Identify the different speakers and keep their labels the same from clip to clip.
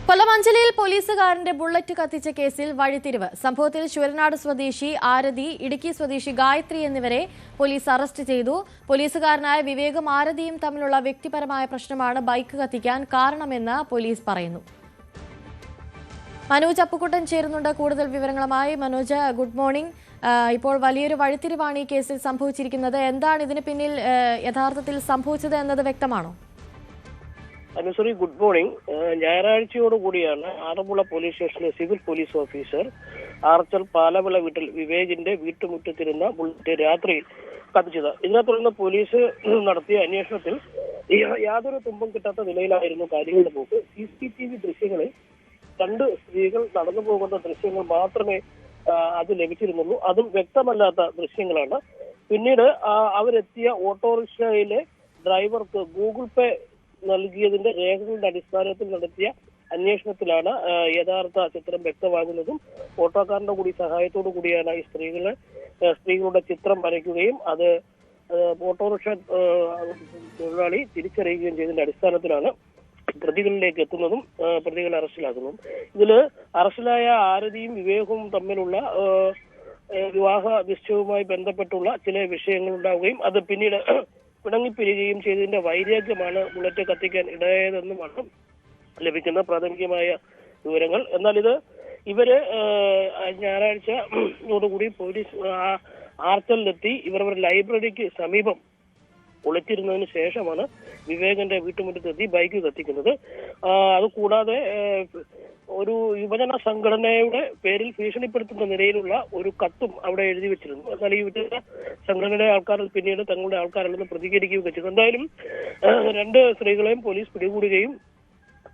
Speaker 1: കൊല്ലമഞ്ചലിയിൽ പോലീസുകാരന്റെ bullet കത്തിച്ച കേസിൽ വഴിത്തിരിവ്. സംഭവത്തിൽ ശൂരനാട് സ്വദേശി ആരതി, ഇടുക്കി സ്വദേശി ഗായത്രി എന്നിവരെ പോലീസ് അറസ്റ്റ് ചെയ്തു. പോലീസുകാരനായ വിവേകും ആരതിയും തമ്മിലുള്ള വ്യക്തിപരമായ പ്രശ്നമാണ് ബൈക്ക് കത്തിക്കാൻ കാരണമെന്ന് പോലീസ് പറയുന്നു. മനോജ് അപ്പുക്കുട്ടൻ ചേരുന്നുണ്ട് കൂടുതൽ വിവരങ്ങളുമായി. Manoj, good morning. ഇപ്പോൾ വലിയൊരു വഴിത്തിരിവാണ് ഈ കേസിൽ സംഭവിച്ചിരിക്കുന്നത്. എന്താണ് ഇതിന് പിന്നിൽ യഥാർത്ഥത്തിൽ സംഭവിച്ചത് എന്നത് വ്യക്തമാണോ?
Speaker 2: അനുസരി, ഗുഡ് മോർണിംഗ്. ഞായറാഴ്ചയോടുകൂടിയാണ് ആറന്മുള പോലീസ് സ്റ്റേഷനിലെ civil police officer Archal Palavila വീട്ടിൽ വിവേകിന്റെ വീട്ടുമുറ്റത്തിരുന്ന ബുള്ളറ്റ് രാത്രി കത്തിച്ചത്. ഇതിനെ തുടർന്ന് പോലീസ് നടത്തിയ അന്വേഷണത്തിൽ യാതൊരു തുമ്പും കിട്ടാത്ത നിലയിലായിരുന്നു കാര്യങ്ങളുടെ പോക്ക്. CCTV ദൃശ്യങ്ങളിൽ 2 സ്ത്രീകൾ നടന്നു പോകുന്ന ദൃശ്യങ്ങൾ മാത്രമേ അത് ലഭിച്ചിരുന്നുള്ളൂ. അതും വ്യക്തമല്ലാത്ത ദൃശ്യങ്ങളാണ്. പിന്നീട് അവരെത്തിയ ഓട്ടോറിക്ഷയിലെ ഡ്രൈവർക്ക് ഗൂഗിൾ പേ നൽകിയതിന്റെ രേഖകളുടെ അടിസ്ഥാനത്തിൽ നടത്തിയ അന്വേഷണത്തിലാണ് യഥാർത്ഥ ചിത്രം വ്യക്തമാകുന്നതും. ഓട്ടോക്കാരന്റെ കൂടി സഹായത്തോടു കൂടിയാണ് ഈ സ്ത്രീകളുടെ ചിത്രം വരയ്ക്കുകയും അത് ഓട്ടോറിക്ഷ തൊഴിലാളി തിരിച്ചറിയുകയും ചെയ്തതിന്റെ അടിസ്ഥാനത്തിലാണ് പ്രതികളിലേക്ക് എത്തുന്നതും പ്രതികളെ അറസ്റ്റിലാക്കുന്നതും. ഇതില് അറസ്റ്റിലായ ആരതിയും വിവേകവും തമ്മിലുള്ള വിവാഹ നിശ്ചയവുമായി ബന്ധപ്പെട്ടുള്ള ചില വിഷയങ്ങൾ ഉണ്ടാവുകയും അത് പിന്നീട് പിണങ്ങിപ്പിരിയുകയും ചെയ്തതിന്റെ വൈരാഗ്യമാണ് ബുള്ളറ്റ് കത്തിക്കാൻ ഇടയായതെന്നുമാണ് ലഭിക്കുന്ന പ്രാഥമികമായ വിവരങ്ങൾ. എന്നാൽ ഇവര് ഞായറാഴ്ചയോടുകൂടി പോലീസ് ആർച്ചലിലെത്തി ഇവർ ലൈബ്രറിക്ക് സമീപം ഒളിച്ചിരുന്നതിന് ശേഷമാണ് വിവേകന്റെ വീട്ടുമുറ്റത്തെത്തി ബൈക്ക് കത്തിക്കുന്നത്. അതുകൂടാതെ ഒരു യുവജന സംഘടനയുടെ പേരിൽ ഭീഷണിപ്പെടുത്തുന്ന നിലയിലുള്ള ഒരു കത്തും അവിടെ എഴുതി വെച്ചിരുന്നു. എന്നാൽ ഈ യുവജന സംഘടനയുടെ ആൾക്കാർ പിന്നീട് തങ്ങളുടെ ആൾക്കാരിൽ പ്രതികരിക്കുകയൊക്കെ ചെയ്തു. എന്തായാലും 2 സ്ത്രീകളെയും പോലീസ് പിടികൂടുകയും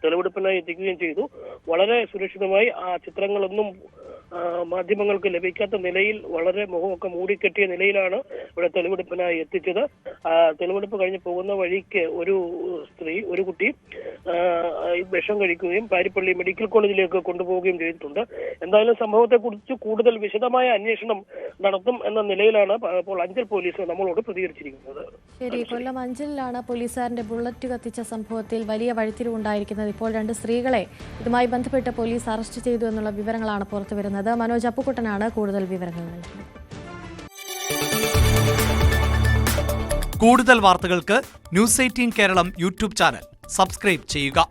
Speaker 2: തെളിവെടുപ്പിനായി എത്തിക്കുകയും ചെയ്തു. വളരെ സുരക്ഷിതമായി ആ ചിത്രങ്ങളൊന്നും മാധ്യമങ്ങൾക്ക് ലഭിക്കാത്ത നിലയിൽ വളരെ മുഖമൊക്കെ മൂടിക്കെട്ടിയ നിലയിലാണ് ഇവിടെ തെളിവെടുപ്പിനായി എത്തിച്ചത്. തെളിവെടുപ്പ് കഴിഞ്ഞ് പോകുന്ന വഴിക്ക് ഒരു കുട്ടി വിഷം കഴിക്കുകയും പാരിപ്പള്ളി മെഡിക്കൽ കോളേജിലേക്ക് കൊണ്ടുപോവുകയും ചെയ്തിട്ടുണ്ട്. എന്തായാലും സംഭവത്തെക്കുറിച്ച് കൂടുതൽ വിശദമായ അന്വേഷണം നടത്തും എന്ന നിലയിലാണ് ഇപ്പോൾ അഞ്ചൽ പോലീസ് നമ്മളോട് പ്രതികരിച്ചിരിക്കുന്നത്.
Speaker 1: ശരി, കൊല്ലം അഞ്ചലിലാണ് പോലീസുകാരന്റെ ബുള്ളറ്റ് കത്തിച്ച സംഭവത്തിൽ വലിയ വഴിത്തിരിവുണ്ടായിരിക്കുന്നത്. ഇപ്പോൾ 2 സ്ത്രീകളെ ഇതുമായി ബന്ധപ്പെട്ട് പോലീസ് അറസ്റ്റ് ചെയ്തു എന്നുള്ള വിവരങ്ങളാണ് പുറത്തുവരുന്നത്. മനോജ് അപ്പുക്കുട്ടനാണ് കൂടുതൽ വിവരങ്ങൾ നൽകുന്നത്.
Speaker 3: കൂടുതൽ വാർത്തകൾക്ക് News 18 Keralam YouTube channel subscribe ചെയ്യുക.